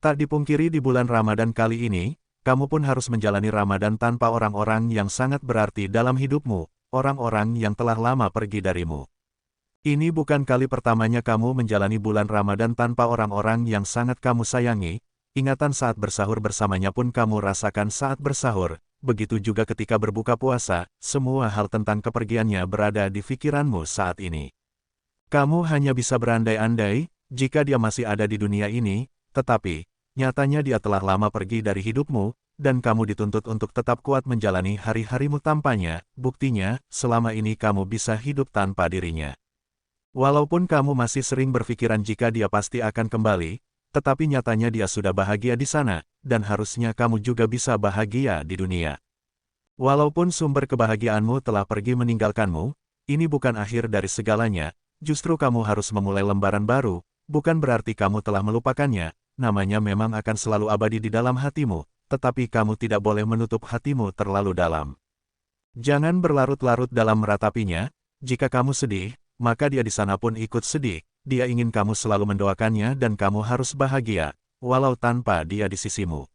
Tak dipungkiri di bulan Ramadan kali ini, kamu pun harus menjalani Ramadan tanpa orang-orang yang sangat berarti dalam hidupmu, orang-orang yang telah lama pergi darimu. Ini bukan kali pertamanya kamu menjalani bulan Ramadan tanpa orang-orang yang sangat kamu sayangi, ingatan saat bersahur bersamanya pun kamu rasakan saat bersahur, begitu juga ketika berbuka puasa, semua hal tentang kepergiannya berada di pikiranmu saat ini. Kamu hanya bisa berandai-andai, jika dia masih ada di dunia ini, tetapi, nyatanya dia telah lama pergi dari hidupmu, dan kamu dituntut untuk tetap kuat menjalani hari-harimu tanpanya, buktinya, selama ini kamu bisa hidup tanpa dirinya. Walaupun kamu masih sering berpikiran jika dia pasti akan kembali, tetapi nyatanya dia sudah bahagia di sana, dan harusnya kamu juga bisa bahagia di dunia. Walaupun sumber kebahagiaanmu telah pergi meninggalkanmu, ini bukan akhir dari segalanya, justru kamu harus memulai lembaran baru, bukan berarti kamu telah melupakannya, namanya memang akan selalu abadi di dalam hatimu, tetapi kamu tidak boleh menutup hatimu terlalu dalam. Jangan berlarut-larut dalam meratapinya, jika kamu sedih, maka dia di sana pun ikut sedih, dia ingin kamu selalu mendoakannya dan kamu harus bahagia, walau tanpa dia di sisimu.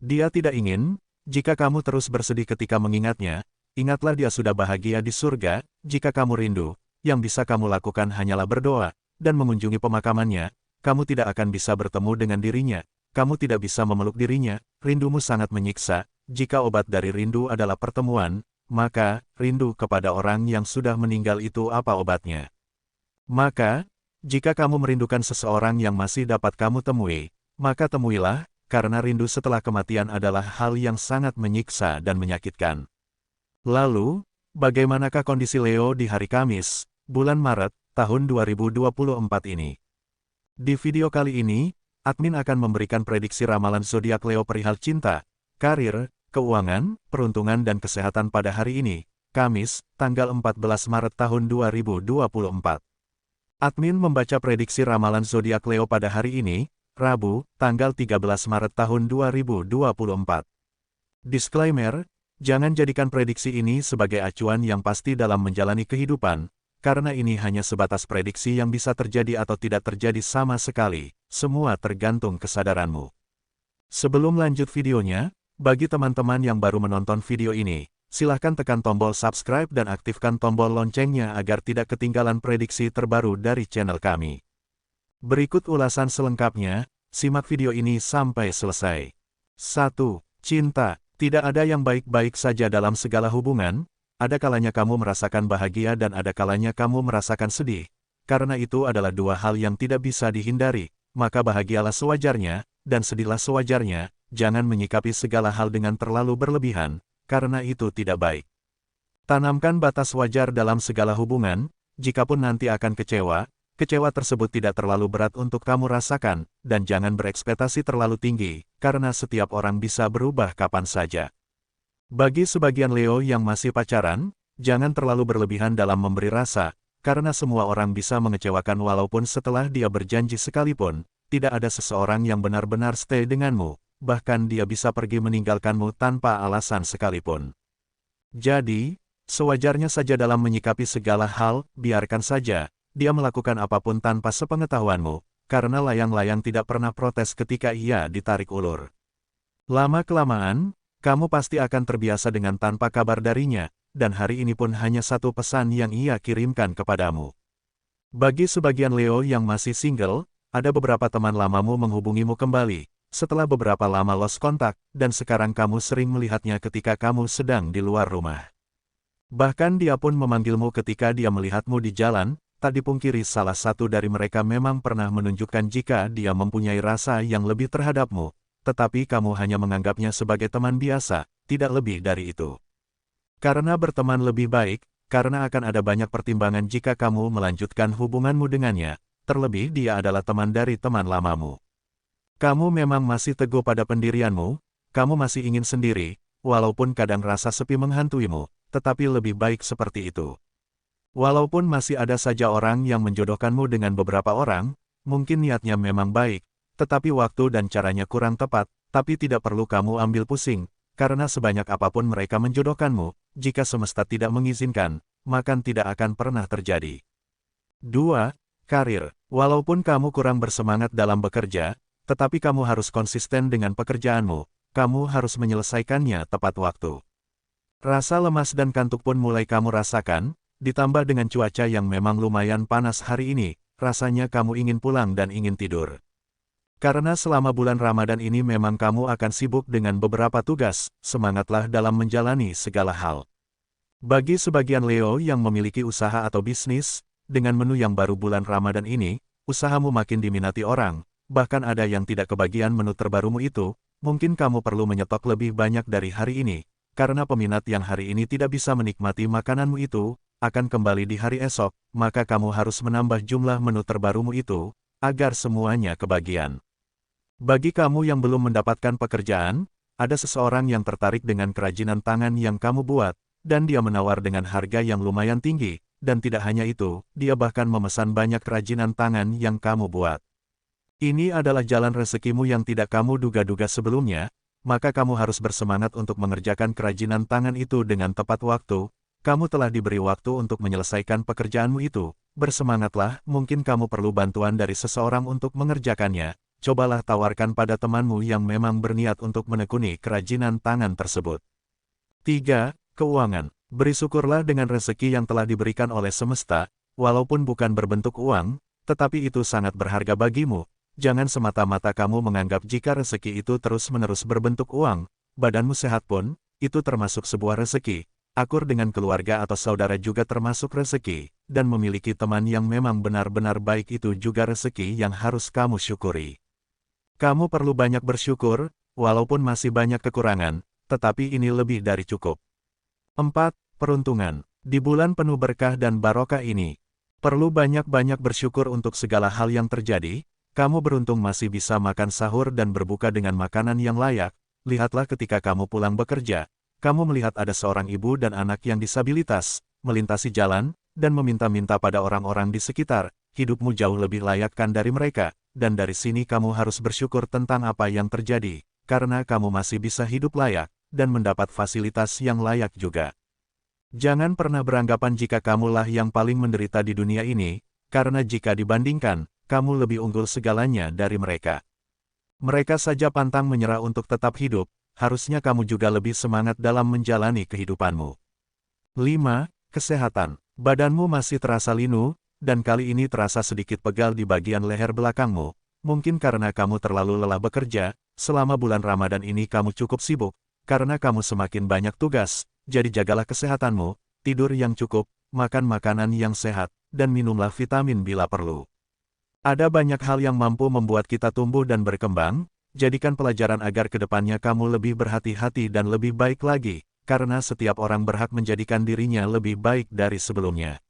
Dia tidak ingin, jika kamu terus bersedih ketika mengingatnya, ingatlah dia sudah bahagia di surga, jika kamu rindu, yang bisa kamu lakukan hanyalah berdoa, dan mengunjungi pemakamannya, kamu tidak akan bisa bertemu dengan dirinya, kamu tidak bisa memeluk dirinya, rindumu sangat menyiksa, jika obat dari rindu adalah pertemuan, maka, rindu kepada orang yang sudah meninggal itu apa obatnya? Maka, jika kamu merindukan seseorang yang masih dapat kamu temui, maka temuilah, karena rindu setelah kematian adalah hal yang sangat menyiksa dan menyakitkan. Lalu, bagaimanakah kondisi Leo di hari Kamis, bulan Maret, tahun 2024 ini? Di video kali ini, admin akan memberikan prediksi ramalan zodiak Leo perihal cinta, karir, keuangan, peruntungan dan kesehatan pada hari ini, Kamis, tanggal 14 Maret tahun 2024. Admin membaca prediksi ramalan zodiak Leo pada hari ini, Rabu, tanggal 13 Maret tahun 2024. Disclaimer, jangan jadikan prediksi ini sebagai acuan yang pasti dalam menjalani kehidupan, karena ini hanya sebatas prediksi yang bisa terjadi atau tidak terjadi sama sekali, semua tergantung kesadaranmu. Sebelum lanjut videonya, bagi teman-teman yang baru menonton video ini, silahkan tekan tombol subscribe dan aktifkan tombol loncengnya agar tidak ketinggalan prediksi terbaru dari channel kami. Berikut ulasan selengkapnya, simak video ini sampai selesai. 1. Cinta. Tidak ada yang baik-baik saja dalam segala hubungan, ada kalanya kamu merasakan bahagia dan ada kalanya kamu merasakan sedih. Karena itu adalah dua hal yang tidak bisa dihindari, maka bahagialah sewajarnya, dan sedihlah sewajarnya, jangan menyikapi segala hal dengan terlalu berlebihan, karena itu tidak baik. Tanamkan batas wajar dalam segala hubungan, jikapun nanti akan kecewa, kecewa tersebut tidak terlalu berat untuk kamu rasakan, dan jangan berekspektasi terlalu tinggi, karena setiap orang bisa berubah kapan saja. Bagi sebagian Leo yang masih pacaran, jangan terlalu berlebihan dalam memberi rasa, karena semua orang bisa mengecewakan walaupun setelah dia berjanji sekalipun, tidak ada seseorang yang benar-benar stay denganmu, bahkan dia bisa pergi meninggalkanmu tanpa alasan sekalipun. Jadi, sewajarnya saja dalam menyikapi segala hal, biarkan saja dia melakukan apapun tanpa sepengetahuanmu, karena layang-layang tidak pernah protes ketika ia ditarik ulur. Lama-kelamaan, kamu pasti akan terbiasa dengan tanpa kabar darinya, dan hari ini pun hanya satu pesan yang ia kirimkan kepadamu. Bagi sebagian Leo yang masih single, ada beberapa teman lamamu menghubungimu kembali, setelah beberapa lama lost kontak, dan sekarang kamu sering melihatnya ketika kamu sedang di luar rumah. Bahkan dia pun memanggilmu ketika dia melihatmu di jalan, tak dipungkiri salah satu dari mereka memang pernah menunjukkan jika dia mempunyai rasa yang lebih terhadapmu, tetapi kamu hanya menganggapnya sebagai teman biasa, tidak lebih dari itu. Karena berteman lebih baik, karena akan ada banyak pertimbangan jika kamu melanjutkan hubunganmu dengannya, terlebih dia adalah teman dari teman lamamu. Kamu memang masih teguh pada pendirianmu, kamu masih ingin sendiri, walaupun kadang rasa sepi menghantuimu, tetapi lebih baik seperti itu. Walaupun masih ada saja orang yang menjodohkanmu dengan beberapa orang, mungkin niatnya memang baik, tetapi waktu dan caranya kurang tepat, tapi tidak perlu kamu ambil pusing, karena sebanyak apapun mereka menjodohkanmu, jika semesta tidak mengizinkan, maka tidak akan pernah terjadi. 2. Karir. Walaupun kamu kurang bersemangat dalam bekerja, tetapi kamu harus konsisten dengan pekerjaanmu, kamu harus menyelesaikannya tepat waktu. Rasa lemas dan kantuk pun mulai kamu rasakan, ditambah dengan cuaca yang memang lumayan panas hari ini, rasanya kamu ingin pulang dan ingin tidur. Karena selama bulan Ramadan ini memang kamu akan sibuk dengan beberapa tugas, semangatlah dalam menjalani segala hal. Bagi sebagian Leo yang memiliki usaha atau bisnis, dengan menu yang baru bulan Ramadan ini, usahamu makin diminati orang, bahkan ada yang tidak kebagian menu terbarumu itu, mungkin kamu perlu menyetok lebih banyak dari hari ini, karena peminat yang hari ini tidak bisa menikmati makananmu itu, akan kembali di hari esok, maka kamu harus menambah jumlah menu terbarumu itu, agar semuanya kebagian. Bagi kamu yang belum mendapatkan pekerjaan, ada seseorang yang tertarik dengan kerajinan tangan yang kamu buat, dan dia menawar dengan harga yang lumayan tinggi, dan tidak hanya itu, dia bahkan memesan banyak kerajinan tangan yang kamu buat. Ini adalah jalan rezekimu yang tidak kamu duga-duga sebelumnya, maka kamu harus bersemangat untuk mengerjakan kerajinan tangan itu dengan tepat waktu. Kamu telah diberi waktu untuk menyelesaikan pekerjaanmu itu, bersemangatlah, mungkin kamu perlu bantuan dari seseorang untuk mengerjakannya, cobalah tawarkan pada temanmu yang memang berniat untuk menekuni kerajinan tangan tersebut. 3. Keuangan. Beri syukurlah dengan rezeki yang telah diberikan oleh semesta, walaupun bukan berbentuk uang, tetapi itu sangat berharga bagimu. Jangan semata-mata kamu menganggap jika rezeki itu terus-menerus berbentuk uang, badanmu sehat pun, itu termasuk sebuah rezeki. Akur dengan keluarga atau saudara juga termasuk rezeki, dan memiliki teman yang memang benar-benar baik itu juga rezeki yang harus kamu syukuri. Kamu perlu banyak bersyukur, walaupun masih banyak kekurangan, tetapi ini lebih dari cukup. 4. Peruntungan. Di bulan penuh berkah dan barokah ini, perlu banyak-banyak bersyukur untuk segala hal yang terjadi. Kamu beruntung masih bisa makan sahur dan berbuka dengan makanan yang layak. Lihatlah ketika kamu pulang bekerja, kamu melihat ada seorang ibu dan anak yang disabilitas, melintasi jalan, dan meminta-minta pada orang-orang di sekitar, hidupmu jauh lebih layakkan dari mereka, dan dari sini kamu harus bersyukur tentang apa yang terjadi, karena kamu masih bisa hidup layak, dan mendapat fasilitas yang layak juga. Jangan pernah beranggapan jika kamulah yang paling menderita di dunia ini, karena jika dibandingkan, kamu lebih unggul segalanya dari mereka. Mereka saja pantang menyerah untuk tetap hidup, harusnya kamu juga lebih semangat dalam menjalani kehidupanmu. 5. Kesehatan. Badanmu masih terasa linu, dan kali ini terasa sedikit pegal di bagian leher belakangmu, mungkin karena kamu terlalu lelah bekerja, selama bulan Ramadan ini kamu cukup sibuk, karena kamu semakin banyak tugas, jadi jagalah kesehatanmu, tidur yang cukup, makan makanan yang sehat, dan minumlah vitamin bila perlu. Ada banyak hal yang mampu membuat kita tumbuh dan berkembang, jadikan pelajaran agar kedepannya kamu lebih berhati-hati dan lebih baik lagi, karena setiap orang berhak menjadikan dirinya lebih baik dari sebelumnya.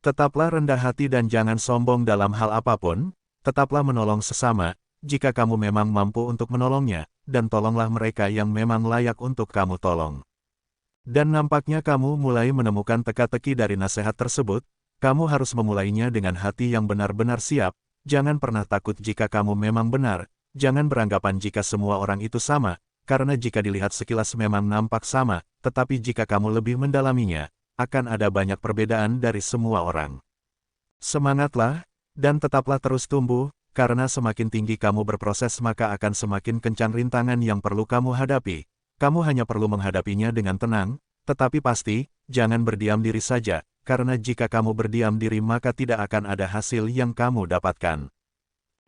Tetaplah rendah hati dan jangan sombong dalam hal apapun, tetaplah menolong sesama, jika kamu memang mampu untuk menolongnya, dan tolonglah mereka yang memang layak untuk kamu tolong. Dan nampaknya kamu mulai menemukan teka-teki dari nasihat tersebut. Kamu harus memulainya dengan hati yang benar-benar siap, jangan pernah takut jika kamu memang benar, jangan beranggapan jika semua orang itu sama, karena jika dilihat sekilas memang nampak sama, tetapi jika kamu lebih mendalaminya, akan ada banyak perbedaan dari semua orang. Semangatlah, dan tetaplah terus tumbuh, karena semakin tinggi kamu berproses maka akan semakin kencang rintangan yang perlu kamu hadapi. Kamu hanya perlu menghadapinya dengan tenang, tetapi pasti, jangan berdiam diri saja. Karena jika kamu berdiam diri maka tidak akan ada hasil yang kamu dapatkan.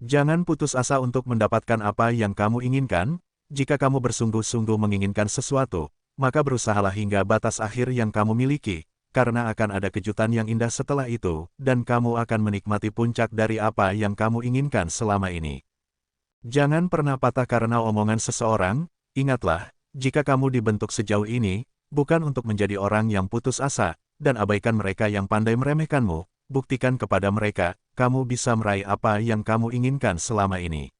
Jangan putus asa untuk mendapatkan apa yang kamu inginkan, jika kamu bersungguh-sungguh menginginkan sesuatu, maka berusahalah hingga batas akhir yang kamu miliki, karena akan ada kejutan yang indah setelah itu, dan kamu akan menikmati puncak dari apa yang kamu inginkan selama ini. Jangan pernah patah karena omongan seseorang, ingatlah, jika kamu dibentuk sejauh ini, bukan untuk menjadi orang yang putus asa, dan abaikan mereka yang pandai meremehkanmu, buktikan kepada mereka, kamu bisa meraih apa yang kamu inginkan selama ini.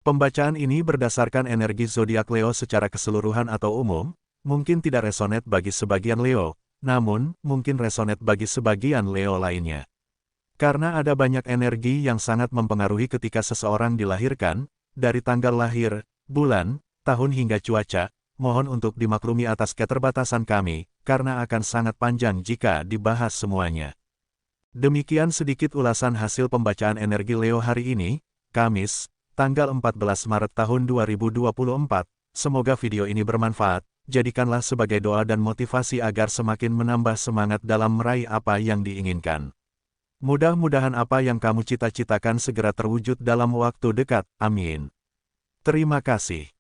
Pembacaan ini berdasarkan energi zodiak Leo secara keseluruhan atau umum, mungkin tidak resonate bagi sebagian Leo, namun, mungkin resonate bagi sebagian Leo lainnya. Karena ada banyak energi yang sangat mempengaruhi ketika seseorang dilahirkan, dari tanggal lahir, bulan, tahun hingga cuaca, mohon untuk dimaklumi atas keterbatasan kami, karena akan sangat panjang jika dibahas semuanya. Demikian sedikit ulasan hasil pembacaan energi Leo hari ini, Kamis, tanggal 14 Maret tahun 2024. Semoga video ini bermanfaat, jadikanlah sebagai doa dan motivasi agar semakin menambah semangat dalam meraih apa yang diinginkan. Mudah-mudahan apa yang kamu cita-citakan segera terwujud dalam waktu dekat, amin. Terima kasih.